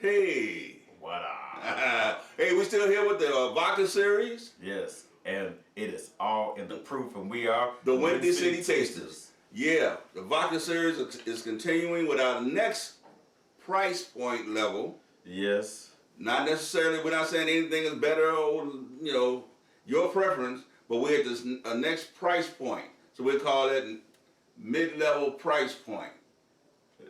Hey. What up? Hey, we still here with the Vodka Series? Yes, and it is all in the proof, and we are the Windy City Tasters. Yeah, the Vodka Series is continuing with our next price point level. Yes. Not necessarily, we're not saying anything is better or, you know, your preference, but we're at this next price point. So we call it mid-level price point.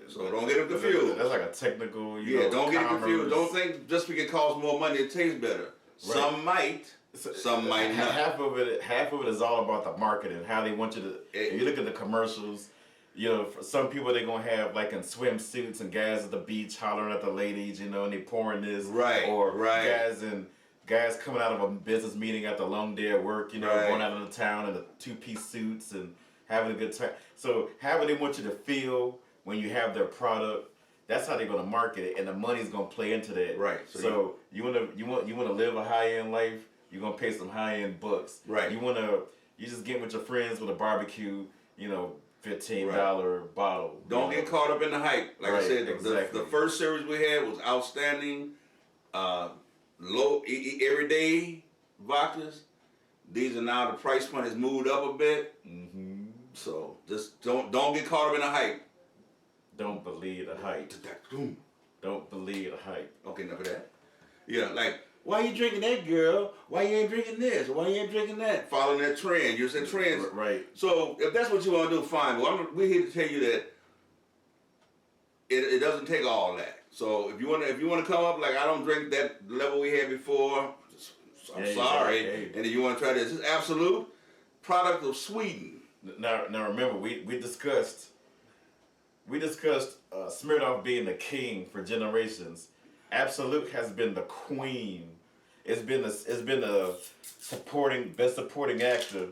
So don't get it confused. That's like a technical, don't get it confused. Don't think just because it costs more money it tastes better. Right. Some might, some might not. Half of it is all about the marketing, how they want you to. If you look at the commercials, for some people they're gonna have like in swimsuits and guys at the beach hollering at the ladies, and they pouring this, guys coming out of a business meeting after a long day at work, going out of the town in the two-piece suits and having a good time. So however they want you to feel when you have their product, that's how they're gonna market it, and the money's gonna play into that. Right. So you wanna live a high-end life, you're gonna pay some high-end bucks. Right. You just get with your friends with a barbecue, $15 bottle. Don't get caught up in the hype. Like I said, exactly. the first series we had was outstanding, low everyday vodkas. These are now the price point has moved up a bit. Mm-hmm. So just don't get caught up in the hype. Don't believe the hype. Don't believe the hype. Okay, enough of that. Yeah, like, why you drinking that, girl? Why you ain't drinking this? Why you ain't drinking that? Following that trend. You're saying trends. Right. So if that's what you want to do, fine. But we're here to tell you that it doesn't take all that. So if you want to come up like I don't drink that level we had before, I'm sorry. And if you want to try this is Absolut, product of Sweden. Now remember we discussed Smirnoff being the king for generations. Absolut has been the queen. It's been a supporting actor.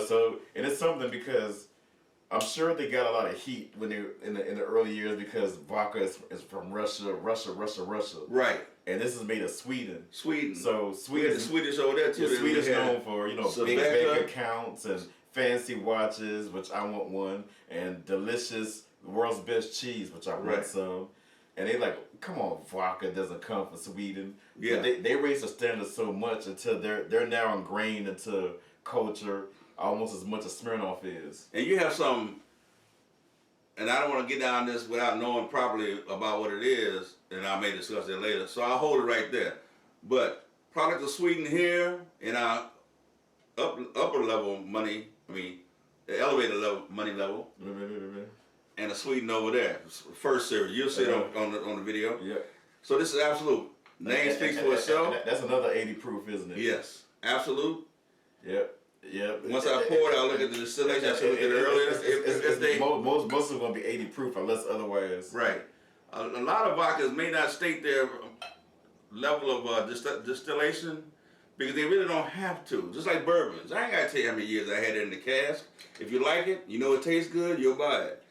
So and it's something because I'm sure they got a lot of heat when they in the early years because vodka is from Russia. Right. And this is made of Sweden. We So had Sweden, the Swedish over there too. Swedish known for big bank accounts and fancy watches, which I want one, and delicious, the world's best cheese, which I want some. And they like, come on, vodka doesn't come from Sweden. Yeah. But they raise the standards so much until they're now ingrained into culture almost as much as Smirnoff is. And you have some, and I don't want to get down this without knowing properly about what it is, and I may discuss it later. So I'll hold it right there. But product of Sweden here in our upper level money, the elevated level money level. And a Sweden over there, first series. You'll see it on the video. Yeah. So this is Absolut. Name speaks for itself. That's another 80 proof, isn't it? Yes. Absolut. Yep. Once I pour it, I'll look at the distillation. I should look at it earlier. Most of them going to be 80 proof unless otherwise. Right. A lot of vodkas may not state their level of distillation because they really don't have to. Just like bourbons. I ain't got to tell you how many years I had it in the cask. If you like it, it tastes good, you'll buy it.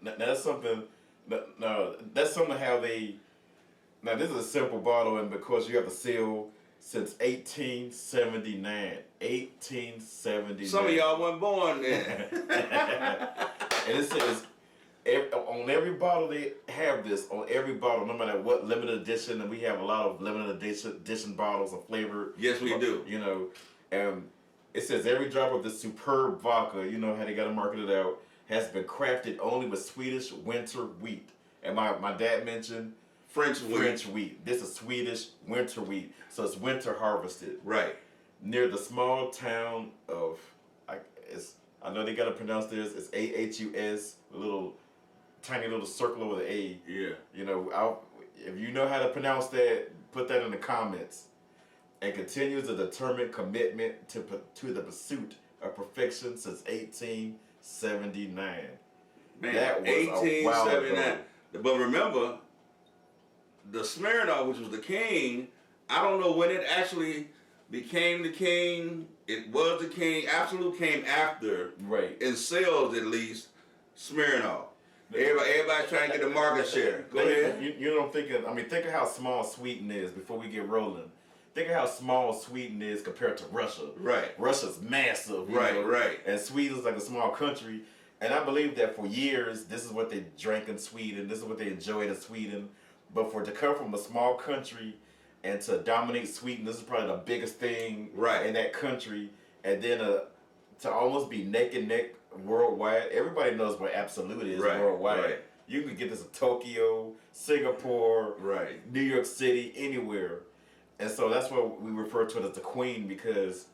Now that's something. No, that's something how they. Now this is a simple bottle, and because you have the seal since 1879. 1879. Some of y'all weren't born then. And it says on every bottle they have this. On every bottle, no matter what limited edition, and we have a lot of limited edition bottles of flavor. Yes, we do. And it says every drop of this superb vodka. You know how they got to market it out. Has been crafted only with Swedish winter wheat. And my dad mentioned French wheat. This is Swedish winter wheat. So it's winter harvested. Right. Near the small town of, I know they got to pronounce this, it's AHUS, tiny little circle over the A. Yeah. If you know how to pronounce that, put that in the comments. And continues a determined commitment to the pursuit of perfection since 1879. Man, that was 1879. But remember, the Smirnoff, which was the king, I don't know when it actually became the king. It was the king. Absolut came after, right? In sales, at least, Smirnoff. Everybody's trying to get the market share. Go ahead. You don't think of. Think of how small Sweden is before we get rolling. Think of how small Sweden is compared to Russia. Right. Russia's massive. Right. And Sweden's like a small country. And I believe that for years, this is what they drank in Sweden. This is what they enjoyed in Sweden. but for it to come from a small country and to dominate Sweden, this is probably the biggest thing Right. in that country, and then to almost be neck and neck worldwide. Everybody knows what Absolut is Right, worldwide. right. You can get this in Tokyo, Singapore, Right. New York City, anywhere. And so that's why we refer to it as the Queen, because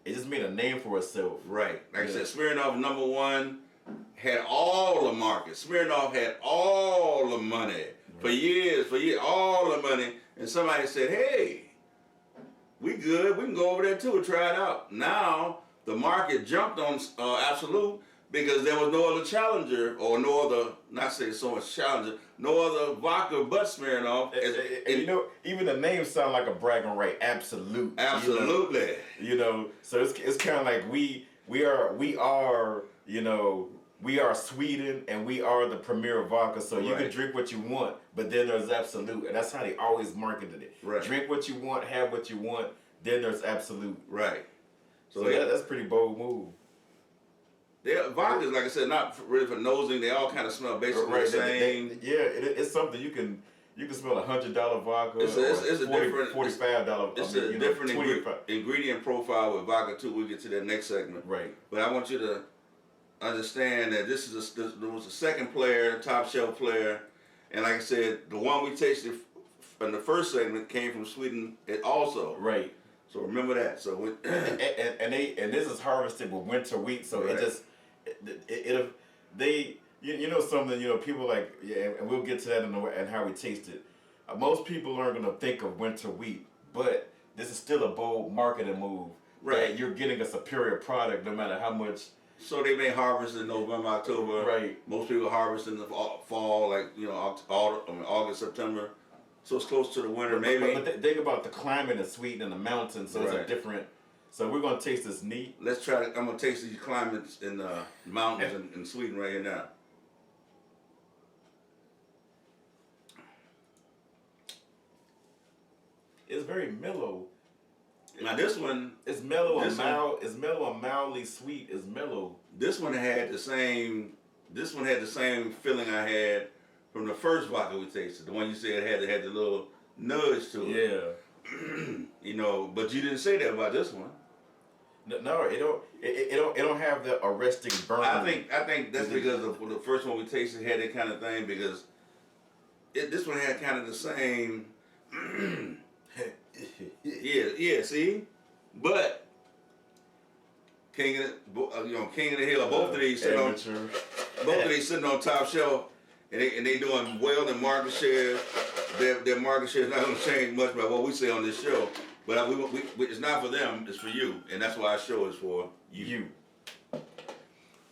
it just made a name for itself. Right. Like Yeah. I said, Smirnoff #1 had all the markets. Smirnoff had all the money for years, all the money. And somebody said, "Hey, we good. We can go over there too and try it out." Now the market jumped on Absolut because there was no other challenger, or no other, not saying so much challenger, no other vodka but Smirnoff. And you know, even the name sound like a bragging right. Absolute. Absolutely. You know, so it's kind of like we are we are Sweden, and we are the premier vodka. So you can Right. drink what you want, but then there's Absolut, and that's how they always marketed it. Right. Drink what you want, have what you want. Then there's Absolut. Right. So that's a pretty bold move. They're vodkas, like I said, not really for nosing. They all kind of smell basically the same. It's something you can smell $100 vodka. It's a different $45. It's a different ingredient profile with vodka too. We'll get to that next segment. Right. But I want you to understand that this was the second player, top shelf player, and like I said, the one we tasted in the first segment came from Sweden. It also. Right. So remember that. So and this is harvested with winter wheat, so Right. you know something, people like, yeah, and we'll get to that and how we taste it. Most people aren't gonna think of winter wheat, but this is still a bold marketing move. Right. That you're getting a superior product no matter how much. So they may harvest in November, October. Right. Most people harvest in the fall, like August, September. So it's close to the winter, maybe. But think about the climate in Sweden and the mountains, so it's a Right. different. So we're gonna taste this neat. Let's try to. I'm gonna taste these climates in the mountains in Sweden right here now. It's very mellow. Now this one, It's mellow and This mild. It's mellow and mildly sweet. It's mellow. this one had the same. This one had the same feeling I had from the first vodka we tasted. The one you said had the little nudge to it. Yeah. But you didn't say that about this one. No, it don't have the arresting burn. I think that's because the first one we tasted had that kind of thing, because this one had kind of the same. Yeah. See, but King of the Hill. Both of these sitting on top shelf, and they doing well in market share. Their market share is not going to change much by what we say on this show. But it's not for them, it's for you. And that's why our show is for you.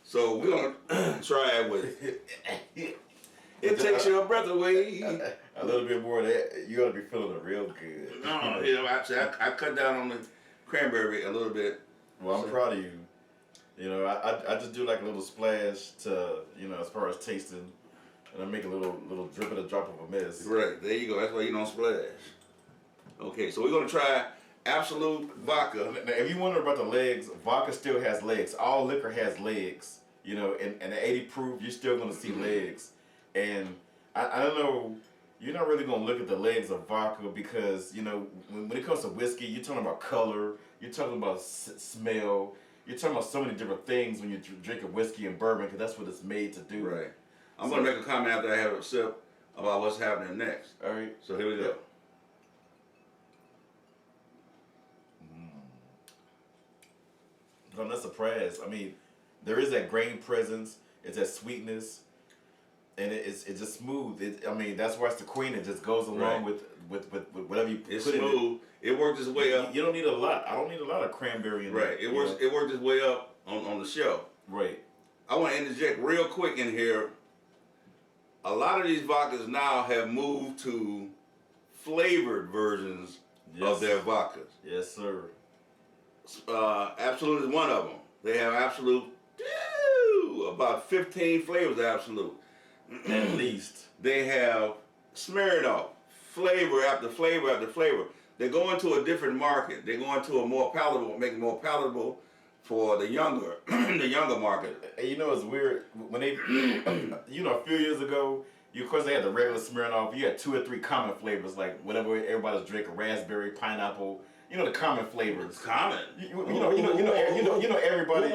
So we're going to try it with It Takes Your Breath Away. A little bit more of that. You ought to be feeling it real good. No, I cut down on the cranberry a little bit. Well, I'm proud of you. I just do like a little splash to, as far as tasting. And I make a little drip and a drop of a mess. Right, there you go. That's why you don't splash. Okay, so we're going to try Absolut Vodka. Now, if you wonder about the legs, vodka still has legs. All liquor has legs. And the 80 proof, you're still going to see legs. And I don't know, you're not really going to look at the legs of vodka because, when it comes to whiskey, you're talking about color, you're talking about smell, you're talking about so many different things when you're drinking whiskey and bourbon, because that's what it's made to do. Right. I'm going to make a comment after I have a sip about what's happening next. All right. So here we go. I'm not surprised. I mean, there is that grain presence, it's that sweetness, and it's just smooth. That's why it's the queen. It just goes along with whatever you put in it. It's smooth. It worked its way up. You don't need a lot. I don't need a lot of cranberry in there. Right. It worked its way up on the shelf. Right. I want to interject real quick in here. A lot of these vodkas now have moved to flavored versions of their vodkas. Yes, sir. Absolut is one of them. They have Absolut, about 15 flavors of Absolut. At least. They have Smirnoff, flavor after flavor after flavor. They go into a different market. They go into a more palatable, make it more palatable for the younger market. And it's weird when they, a few years ago, of course, they had the regular Smirnoff. You had 2 or 3 common flavors, like whatever everybody's drinking: raspberry, pineapple. You know the common flavors. Common. You know everybody.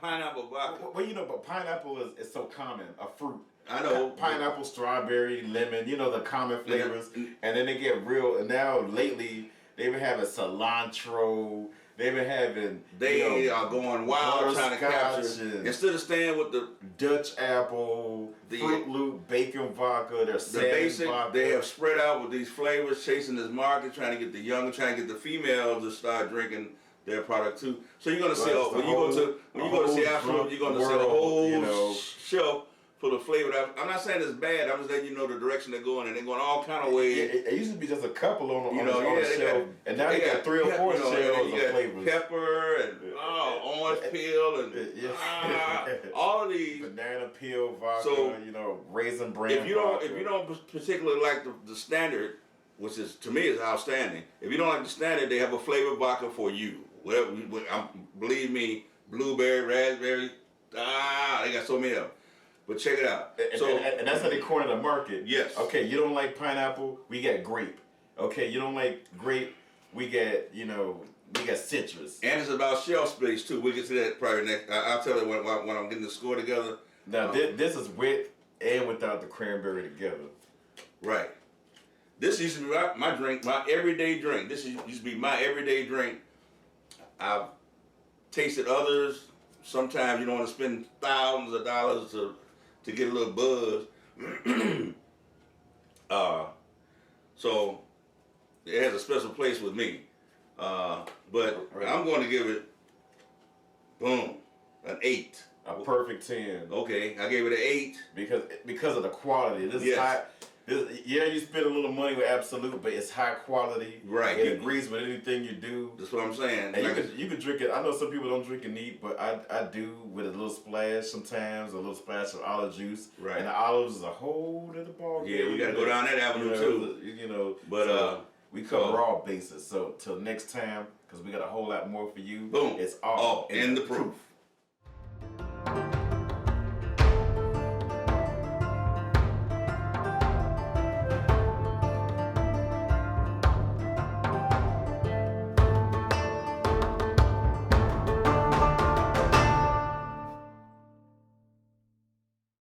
Pineapple vodka? Well, but pineapple is so common. A fruit. I know. Pineapple, strawberry, lemon. You know the common flavors, and then they get real. And now lately they've been having cilantro. They've been having. They are going wild trying to capture. Instead of staying with the Dutch apple, Fruit Loop, bacon vodka, the basic, vodka. They have spread out with these flavors, chasing this market, trying to get the younger, trying to get the females to start drinking their product too. So you're gonna see when you go to see Absolut, you're gonna see a whole shelf full of flavor. I'm not saying it's bad. I'm just letting you know the direction they're going, and they're going all kind of ways. It used to be just a couple on the shelf, and now they got 3 or 4 shells of flavors. Pepper and orange peel and all of these banana peel vodka. So raisin bran. If you don't particularly like the standard, which is to me is outstanding. If you don't like the standard, they have a flavored vodka for you. Whatever, believe me, blueberry, raspberry. They got so many of them. But check it out. And that's how they corner the market. Yes. Okay, you don't like pineapple, we got grape. Okay, you don't like grape, we got citrus. And it's about shelf space too. We'll get to that probably next. I'll tell you when I'm getting the score together. Now this is with and without the cranberry together. Right. This used to be my drink, my everyday drink. This used to be my everyday drink. I've tasted others. Sometimes you don't want to spend thousands of dollars to get a little buzz. So it has a special place with me. But I'm going to give it, an 8. A perfect 10. Okay, I gave it an 8 because of the quality. This is high. You spend a little money with Absolut, but it's high quality. Right. It agrees with anything you do. That's what I'm saying. And you can drink it. I know some people don't drink it neat, but I do with a little splash sometimes, a little splash of olive juice. Right. And the olives is a whole little ball game. Yeah, we got to go down that avenue too. But we cover all bases. So till next time, because we got a whole lot more for you. Boom. It's all in the proof.